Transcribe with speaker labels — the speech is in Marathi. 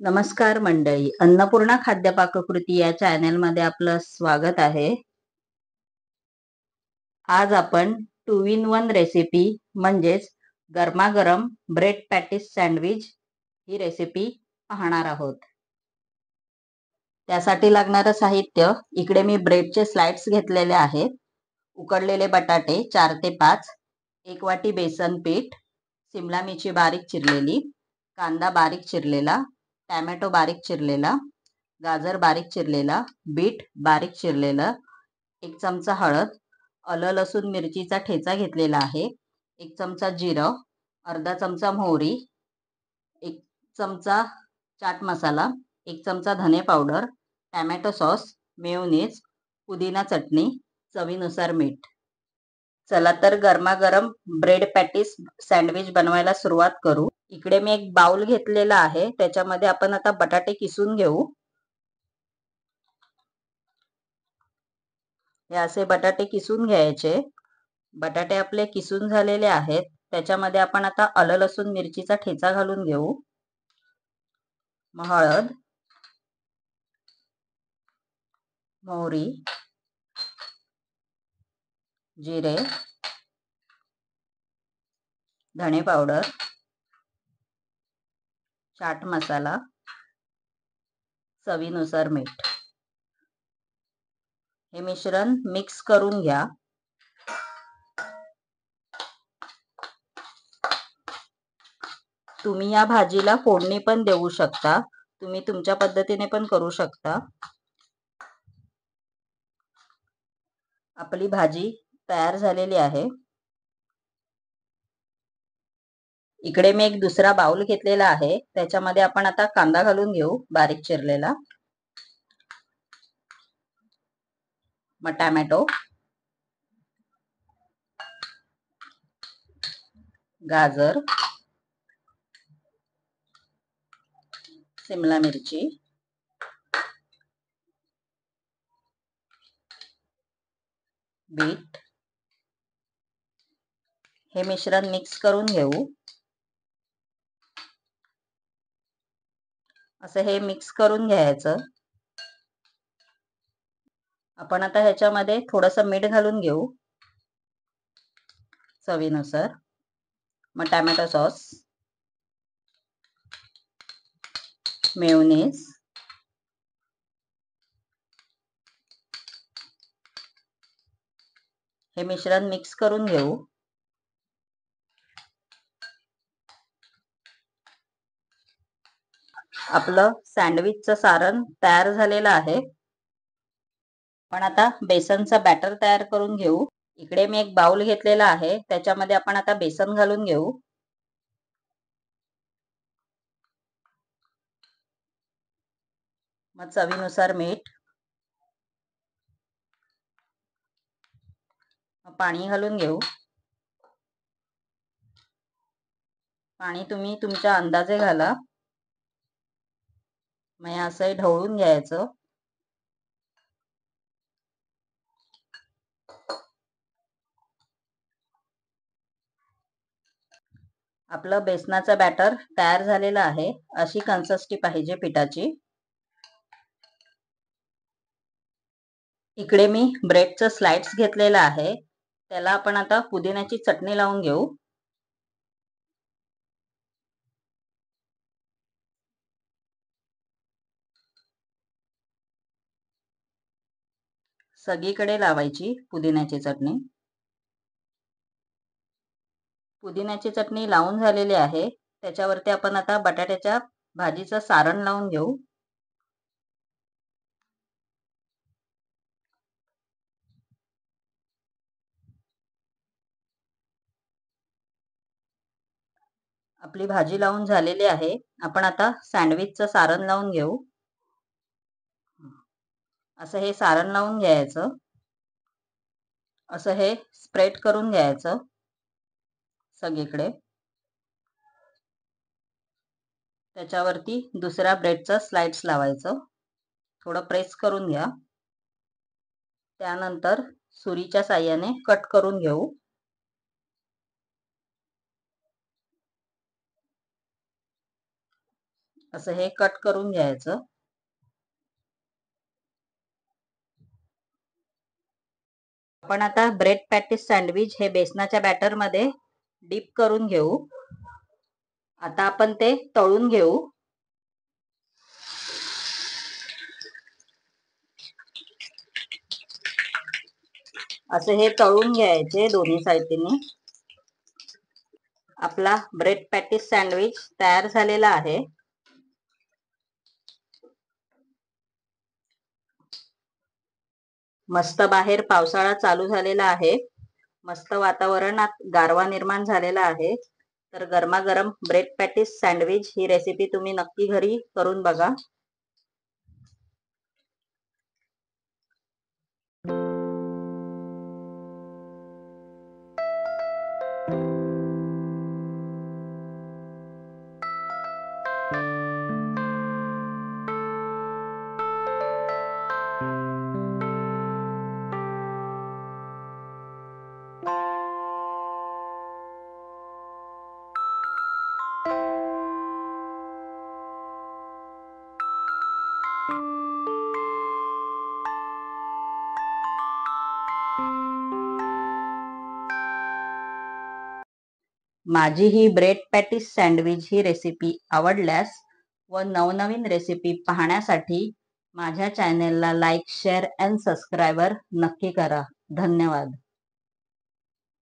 Speaker 1: नमस्कार मंडळी, अन्नपूर्णा खाद्य पाककृती या चॅनलमध्ये आपलं स्वागत आहे. आज आपण 2 in 1 रेसिपी म्हणजेच गरमागरम ब्रेड पॅटीस सँडविच ही रेसिपी पाहणार आहोत. त्यासाठी लागणारं साहित्य इकडे मी ब्रेडचे स्लाइड्स घेतलेले आहेत. उकडलेले बटाटे 4 ते 5, 1 वाटी बेसन पीठ, सिमला मिरची बारीक चिरलेली, कांदा बारीक चिरलेला, टॅमॅटो बारीक चिरलेला, गाजर बारीक चिरलेला, बीट बारीक चिरलेलं, 1 चमचा हळद, आलं लसूण मिरचीचा ठेचा घेतलेला आहे, 1 चमचा जिरं, अर्धा चमचा मोहरी, 1 चमचा चाट मसाला, 1 चमचा धने पावडर, टॅमॅटो सॉस, मेयोनीज, पुदिना चटणी, चवीनुसार मीठ. चला तर गरमागरम ब्रेड पॅटीस सँडविच बनवायला सुरुवात करू. इकडे मी एक बाउल घेतलेला आहे, त्याच्यामध्ये आपण आता बटाटे किसून घेऊ. हे असे बटाटे किसून घ्यायचे. बटाटे आपले किसून झालेले आहेत. त्याच्यामध्ये आपण आता आलं लसूण मिरचीचा ठेचा घालून घेऊ. हळद, मोहरी, जिरे, धणे पावडर, चाट मसाला, चवीनुसार मीठ. हे मिश्रण मिक्स करून घ्या. तुम्ही या भाजीला फोडणी पण देऊ शकता. तुम्ही तुमच्या पद्धतीने पण करू शकता. आपली भाजी तयार झालेली आहे. इकडे मी एक दुसरा बाउल घेतलेला आहे, त्याच्यामध्ये आपण आता कांदा घालून घेऊ बारीक चिरलेला, मग टॅमॅटो, गाजर, सिमला मिरची, बीट. हे मिश्रण मिक्स करून घेऊ. असं हे मिक्स करून घ्यायचं. आपण आता ह्याच्यामध्ये थोडंसं मीठ घालून घेऊ चवीनुसार, मग टॅमॅटो सॉस, मेयोनीज, हे मिश्रण मिक्स करून घेऊ. आपलं सँडविचचं सारण तयार झालेलं आहे. पण आता बेसनचं बॅटर तयार करून घेऊ. इकडे मी एक बाउल घेतलेला आहे, त्याच्यामध्ये आपण आता बेसन घालून घेऊ. मग चवीनुसार मीठ, पाणी घालून घेऊ. पाणी तुम्ही तुमच्या अंदाजे घाला. मग असं ढवळून घ्यायचं. आपलं बेसनाचं बॅटर तयार झालेलं आहे. अशी कन्सिस्टन्सी पाहिजे पिठाची. इकडे मी ब्रेडचं स्लाइड्स घेतलेलं आहे, त्याला आपण आता पुदिन्याची चटणी लावून घेऊ. सगळीकडे लावायची पुदिन्याची चटणी. पुदिन्याची चटणी लावून झालेली आहे. त्याच्यावरती आपण आता बटाट्याच्या भाजीचं सारण लावून घेऊ. आपली भाजी लावून झालेली आहे. आपण आता सँडविचचं सारण लावून घेऊ. असं हे सारण लावून घ्यायचं. असं हे स्प्रेड करून घ्यायचं सगळीकडे. त्याच्यावरती दुसऱ्या ब्रेडचं स्लाइड्स लावायचं. थोडं प्रेस करून घ्या. त्यानंतर सुरीच्या साहाय्याने कट करून घेऊ. असं हे कट करून घ्यायचं. आपण आता ब्रेड पॅटीस सँडविच हे बेसनाच्या बॅटर मध्ये डीप करून घेऊ. आता आपण ते तळून घेऊ. असे हे तळून घ्यायचे दोन्ही साइडनी. आपला ब्रेड पॅटीस सँडविच तयार झालेला आहे. मस्त बाहेर पावसाळा चालू झालेला आहे. मस्त वातावरणात गारवा निर्माण झालेला आहे. तर गरमागरम ब्रेड पॅटीस सँडविच ही रेसिपी तुम्ही नक्की घरी करून बघा. माझी ही ब्रेड पॅटीस सँडविच ही रेसिपी आवडल्यास व नवनवीन रेसिपी पाहण्यासाठी माझ्या चॅनेलला लाईक, शेअर अँड सबस्क्राईबर नक्की करा. धन्यवाद.